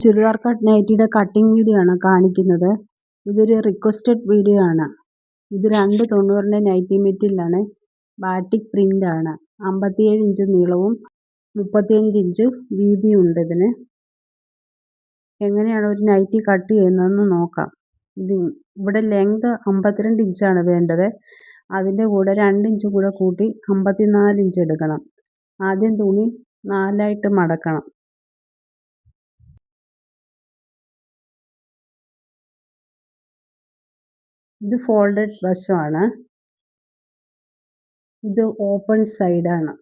Churidar cut നൈറ്റിയുടെ cutting video ആണ് കാണിക്കുന്നത്. ഇതൊരു റിക്വസ്റ്റഡ് വീഡിയോ ആണ്. ഇത് 290ന്റെ നൈറ്റി മെറ്റീരിയലാണ്. ബാറ്റിക് പ്രിന്റ് ആണ്. 57 ഇഞ്ച് നീളവും 35 ഇഞ്ച് വീതിയും ഉണ്ട് ഇതിന്. എങ്ങനെയാണ് ഒരു നൈറ്റി കട്ട് ചെയ്യുന്നതെന്ന് നോക്കാം. ഇവിടെ ലെങ്ത് 52 ഇഞ്ചാണ് വേണ്ടത്. അതിൻ്റെ കൂടെ 2 ഇഞ്ച് കൂടെ കൂട്ടി 54 ഇഞ്ച് എടുക്കണം. ആദ്യം തുണി 4ആയിട്ട് മടക്കണം. ഇത് ഫോൾഡഡ് വശമാണ്. ഇത് ഓപ്പൺ സൈഡാണ്.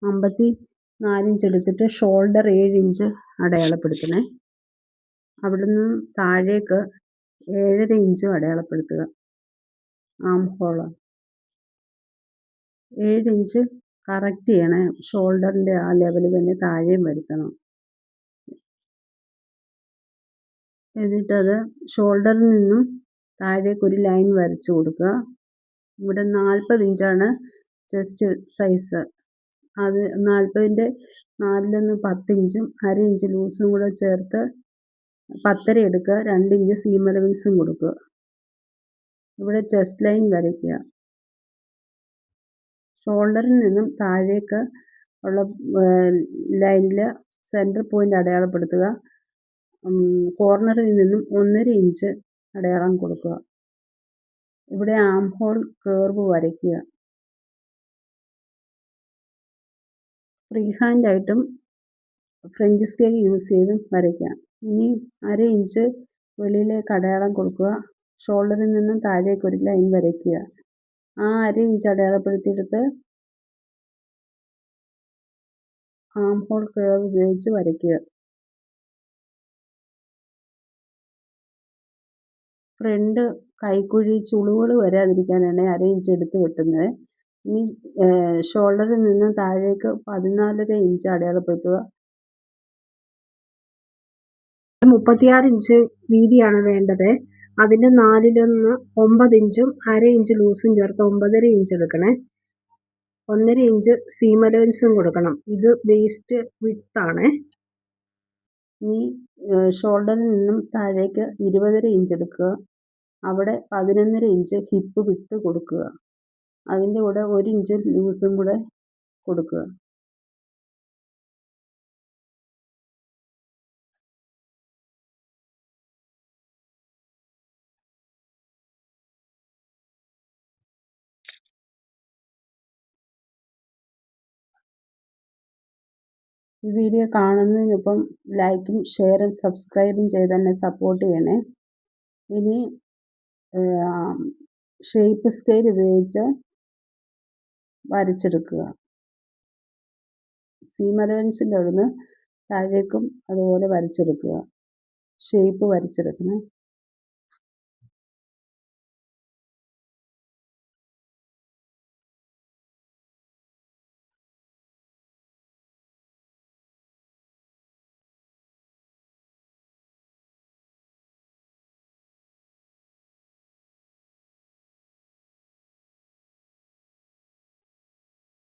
54 ഇഞ്ച് എടുത്തിട്ട് ഷോൾഡർ 7 ഇഞ്ച് അടയാളപ്പെടുത്തണേ. അവിടുന്ന് താഴേക്ക് 7.5 ഇഞ്ചും അടയാളപ്പെടുത്തുക. ആം ഹോൾ 7 ഇഞ്ച് കറക്റ്റ് ചെയ്യണേ. ഷോൾഡറിൻ്റെ ആ ലെവൽ തന്നെ താഴെയും വരുത്തണം. എന്നിട്ടത് ഷോൾഡറിൽ നിന്നും താഴേക്കൊരു ലൈൻ വരച്ചു കൊടുക്കുക. ഇവിടെ 40 ഇഞ്ചാണ് ചെസ്റ്റ് സൈസ്. അത് 40ൻ്റെ 4 10 ഇഞ്ചും 1/2 ഇഞ്ച് ലൂസും കൂടെ ചേർത്ത് 10.5 എടുക്കുക. 2 ഇഞ്ച് സീം അലവൻസും കൊടുക്കുക. ഇവിടെ ചെസ്റ്റ് ലൈൻ വരയ്ക്കുക. ഷോൾഡറിൽ നിന്നും താഴേക്ക് ഉള്ള ലൈനിൽ സെൻറ്റർ പോയിന്റ് അടയാളപ്പെടുത്തുക. കോർണറിൽ നിന്നും 1.5 ഇഞ്ച് അടയാളം കൊടുക്കുക. ഇവിടെ ആം ഹോൾ കേർവ് വരയ്ക്കുക. ഫ്രീ ഹാൻഡായിട്ടും ഫ്രഞ്ച് സ്കെയിൽ യൂസ് ചെയ്തും വരയ്ക്കാം. ഇനി 1/2 ഇഞ്ച് വെളിയിലേക്ക് അടയാളം കൊടുക്കുക. ഷോൾഡറിൽ നിന്നും താഴേക്കൊരു ലൈൻ വരയ്ക്കുക. ആ 1/2 ഇഞ്ച് അടയാളപ്പെടുത്തിയെടുത്ത് ആം ഹോൾ കേർവ് ഉപയോഗിച്ച് വരയ്ക്കുക. ഫ്രണ്ട് കൈക്കുഴി ചുളിവുകൾ വരാതിരിക്കാനാണ് 1/2 ഇഞ്ച് എടുത്ത് വെട്ടുന്നത്. ഇനി ഷോൾഡറിൽ നിന്നും താഴേക്ക് 14.5 ഇഞ്ച് അടയാളപ്പെടുത്തുക. 36 ഇഞ്ച് വീതിയാണ് വേണ്ടത്. അതിൻ്റെ 4/1 9 ഇഞ്ചും 1/2 ഇഞ്ച് ലൂസും ചേർത്ത് 9.5 ഇഞ്ച് എടുക്കണേ. 1.5 ഇഞ്ച് സീം അലവൻസും കൊടുക്കണം. ഇത് വേസ്റ്റ് വിഡ്ത്ത്. ഇനി ഷോൾഡറിൽ നിന്നും താഴേക്ക് 20.5 ഇഞ്ച് എടുക്കുക. അവിടെ 11.5 ഇഞ്ച് ഹിപ്പ് വിഡ്ത്ത് കൊടുക്കുക. അതിൻ്റെ കൂടെ 1 ഇഞ്ച് ലൂസും കൂടെ കൊടുക്കുക. ഈ വീഡിയോ കാണുന്നതിനൊപ്പം ലൈക്കും ഷെയറും സബ്സ്ക്രൈബും ചെയ്ത് തന്നെ സപ്പോർട്ട് ചെയ്യണേ. ഇനി ഷേപ്പ് സ്കെയിൽ ഉപയോഗിച്ച് വരച്ചെടുക്കുക. സീം അലവൻസിൻ്റെ അവിടുന്ന് താഴേക്കും അതുപോലെ വരച്ചെടുക്കുക. ഷേപ്പ് വരച്ചെടുക്കണം.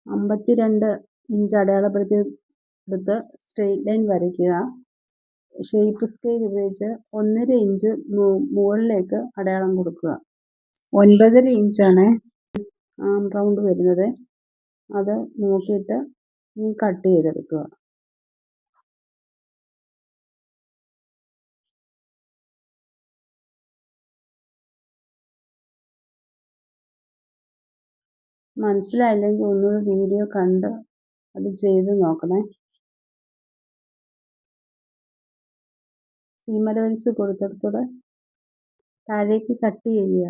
(52 ഇഞ്ച് അടയാളപ്പെടുത്തി എടുത്ത് സ്ട്രെയിറ്റ് ലൈൻ വരയ്ക്കുക. ഷേപ്പ് സ്കെയിൽ ഉപയോഗിച്ച് 1.5 ഇഞ്ച് മുകളിലേക്ക് അടയാളം കൊടുക്കുക. 9.5 ഇഞ്ചാണ് ആം റൗണ്ട് വരുന്നത്. അത് നോക്കിയിട്ട് ഇനി കട്ട് ചെയ്തെടുക്കുക. മനസ്സിലായില്ലെങ്കിൽ ഒന്നുകൂടി വീഡിയോ കണ്ട് അത് ചെയ്ത് നോക്കണേ. സീം അലവൻസ് കൊടുത്തിടത്തൂടെ താഴേക്ക് കട്ട് ചെയ്യുക.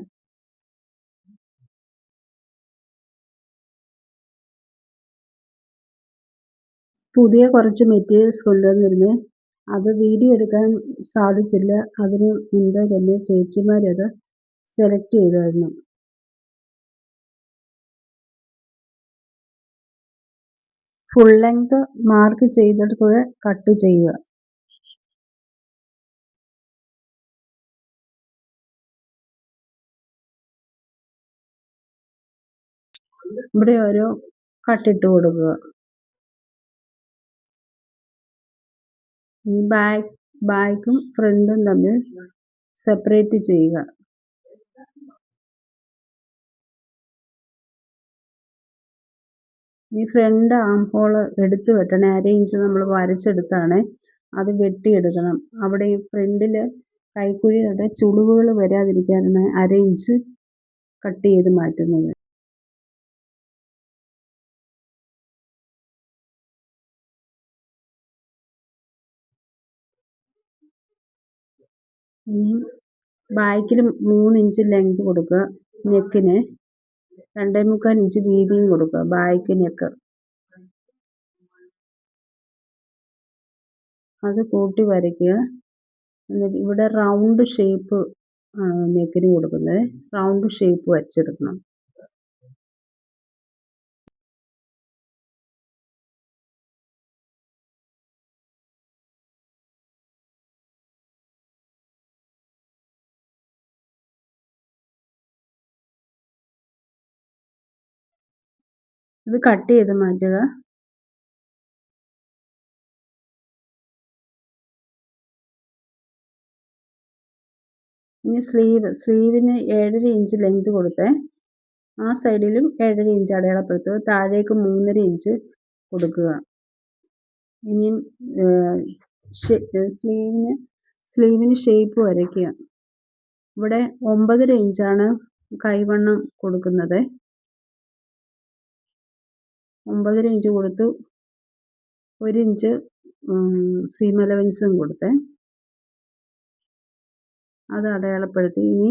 പുതിയ കുറച്ച് മെറ്റീരിയൽസ് കൊണ്ടുവന്നിരുന്നേ. അത് വീഡിയോ എടുക്കാൻ സാധിച്ചില്ല. അതിന് മുൻപേ തന്നെ ചേച്ചിമാരത് സെലക്ട് ചെയ്തായിരുന്നു. ഫുൾ ലെങ്ത് മാർക്ക് ചെയ്തെടുത്തൂടെ കട്ട് ചെയ്യുക. ഇവിടെ ഓരോ കട്ടിട്ട് കൊടുക്കുക. ഈ ബാക്കും ഫ്രണ്ടും തമ്മിൽ സെപ്പറേറ്റ് ചെയ്യുക. ഈ ഫ്രണ്ട് ആം ഹോൾ എടുത്ത് വെട്ടണേ. 1/2 ഇഞ്ച് നമ്മൾ വരച്ചെടുത്താണ് അത് വെട്ടിയെടുക്കണം. അവിടെ ഈ ഫ്രണ്ടിൽ കൈക്കുഴിയുടെ ചുളിവുകൾ വരാതിരിക്കാനാണ് 1/2 ഇഞ്ച് കട്ട് ചെയ്ത് മാറ്റുന്നത്. ഇനി ബാക്കിൽ 3 ഇഞ്ച് ലെങ്ത് കൊടുക്കുക. നെക്കിന് 2.25 ഇഞ്ച് വീതിയും കൊടുക്കുക. ബാക്ക് നെക്ക് അത് കൂട്ടി വരയ്ക്കുക. എന്നിട്ട് ഇവിടെ റൗണ്ട് ഷേപ്പ് നെക്കിന് കൊടുക്കുന്നത്. റൗണ്ട് ഷേപ്പ് വരച്ചെടുക്കണം. ഇത് കട്ട് ചെയ്ത് മാറ്റുക. ഇനി സ്ലീവിന് 7.5 ഇഞ്ച് ലെങ്ത് കൊടുത്തേ. ആ സൈഡിലും 7.5 ഇഞ്ച് അടയാളപ്പെടുത്തുക. താഴേക്ക് 3.5 ഇഞ്ച് കൊടുക്കുക. ഇനിയും സ്ലീവിന് ഷേപ്പ് വരയ്ക്കുക. ഇവിടെ 9.5 ഇഞ്ചാണ് കൈവണ്ണം കൊടുക്കുന്നത്. 9.5 ഇഞ്ച് കൊടുത്തു. 1 ഇഞ്ച് സീം അലവൻസും കൊടുത്തേ. അത് അടയാളപ്പെടുത്തി. ഇനി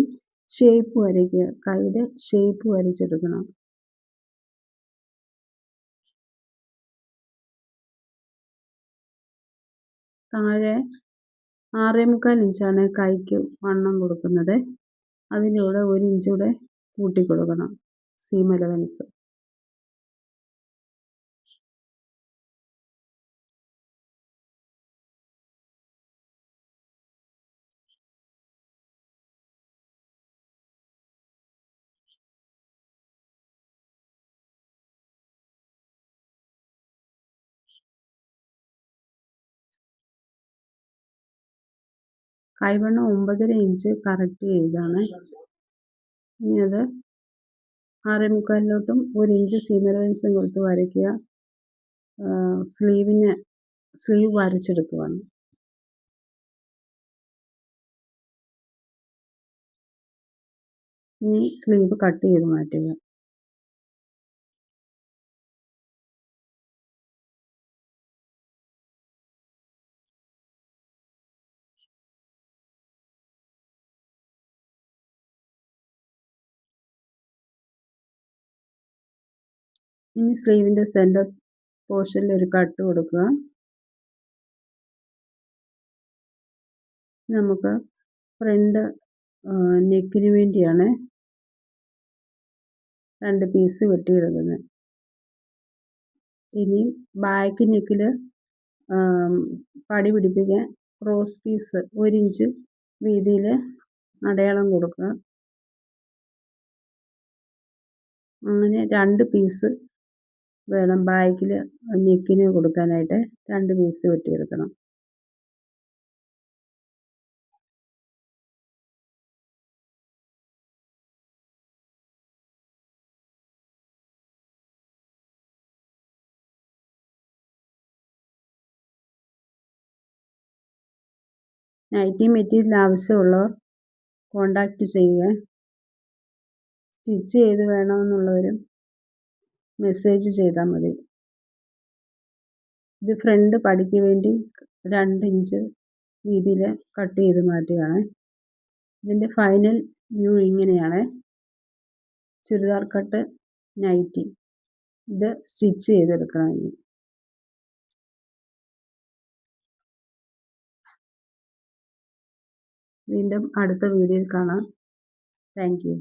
ഷേപ്പ് വരയ്ക്കുക. കൈയുടെ ഷേപ്പ് വരച്ചെടുക്കണം. താഴെ 6.25 ഇഞ്ചാണ് കൈക്ക് വണ്ണം കൊടുക്കുന്നത്. അതിലൂടെ 1 ഇഞ്ച് കൂടെ കൂട്ടിക്കൊടുക്കണം സീം അലവൻസ്. കൈവണ്ണം 9.5 ഇഞ്ച് കറക്റ്റ് ചെയ്താണ്. ഇനി അത് 6.25 1 ഇഞ്ച് സീം അലവൻസും കൊടുത്ത് വരയ്ക്കുക. സ്ലീവ് വരച്ചെടുക്കുകയാണ്. ഇനി സ്ലീവ് കട്ട് ചെയ്ത് മാറ്റുക. ഇനി സ്ലീവിൻ്റെ സെൻറ്റർ പോർഷനിൽ ഒരു കട്ട് കൊടുക്കുക. നമുക്ക് ഫ്രണ്ട് നെക്കിന് വേണ്ടിയാണ് 2 പീസ് വെട്ടിയെടുക്കുന്നത്. ഇനി ബാക്ക് നെക്കിൽ പടി പിടിപ്പിക്കാൻ ക്രോസ് പീസ് 1 ഇഞ്ച് വീതിയിൽ അടയാളം കൊടുക്കുക. അങ്ങനെ 2 പീസ് വേണം ബാക്കിൽ നെക്കിന് കൊടുക്കാനായിട്ട്. 2 പീസ് വെട്ടിയെടുക്കണം. നൈറ്റി മെറ്റീരിയൽ ആവശ്യമുള്ളവർ കോണ്ടാക്റ്റ് ചെയ്യുക. സ്റ്റിച്ച് ചെയ്ത് വേണമെന്നുള്ളവരും മെസ്സേജ് ചെയ്താൽ മതി. ഇത് ഫ്രണ്ട് പടിക്ക് വേണ്ടി 2 ഇഞ്ച് വീതിയിൽ കട്ട് ചെയ്ത് മാറ്റുകയാണ്. ഇതിൻ്റെ ഫൈനൽ വ്യൂ ഇങ്ങനെയാണ്. Churidar cut nighty. ഇത് സ്റ്റിച്ച് ചെയ്തെടുക്കണം. വീണ്ടും അടുത്ത വീഡിയോയിൽ കാണാം. Thank U.